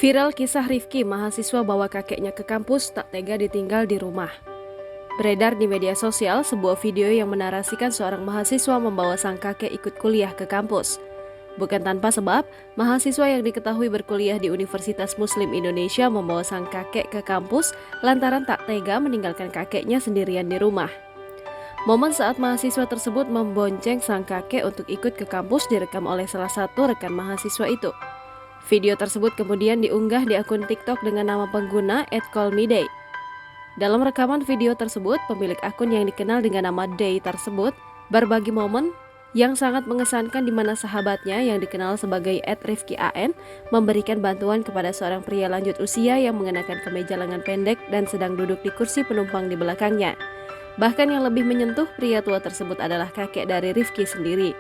Viral kisah Rifki, mahasiswa bawa kakeknya ke kampus, tak tega ditinggal di rumah. Beredar di media sosial sebuah video yang menarasikan seorang mahasiswa membawa sang kakek ikut kuliah ke kampus. Bukan tanpa sebab, mahasiswa yang diketahui berkuliah di Universitas Muslim Indonesia membawa sang kakek ke kampus lantaran tak tega meninggalkan kakeknya sendirian di rumah. Momen saat mahasiswa tersebut membonceng sang kakek untuk ikut ke kampus direkam oleh salah satu rekan mahasiswa itu. Video tersebut kemudian diunggah di akun TikTok dengan nama pengguna @callmeday. Dalam rekaman video tersebut, pemilik akun yang dikenal dengan nama Day tersebut berbagi momen yang sangat mengesankan di mana sahabatnya yang dikenal sebagai @rifkian memberikan bantuan kepada seorang pria lanjut usia yang mengenakan kemeja lengan pendek dan sedang duduk di kursi penumpang di belakangnya. Bahkan yang lebih menyentuh, pria tua tersebut adalah kakek dari Rifki sendiri.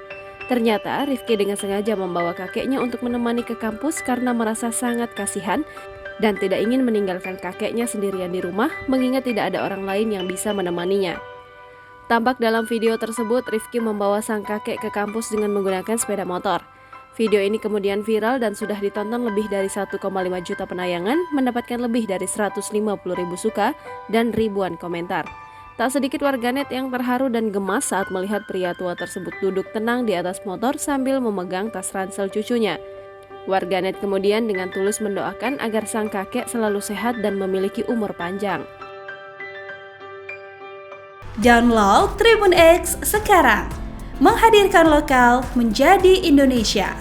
Ternyata Rifki dengan sengaja membawa kakeknya untuk menemani ke kampus karena merasa sangat kasihan dan tidak ingin meninggalkan kakeknya sendirian di rumah mengingat tidak ada orang lain yang bisa menemaninya. Tampak dalam video tersebut Rifki membawa sang kakek ke kampus dengan menggunakan sepeda motor. Video ini kemudian viral dan sudah ditonton lebih dari 1,5 juta penayangan, mendapatkan lebih dari 150.000 suka dan ribuan komentar. Tak sedikit warganet yang terharu dan gemas saat melihat pria tua tersebut duduk tenang di atas motor sambil memegang tas ransel cucunya. Warganet kemudian dengan tulus mendoakan agar sang kakek selalu sehat dan memiliki umur panjang. Download Tribun X sekarang, menghadirkan lokal menjadi Indonesia.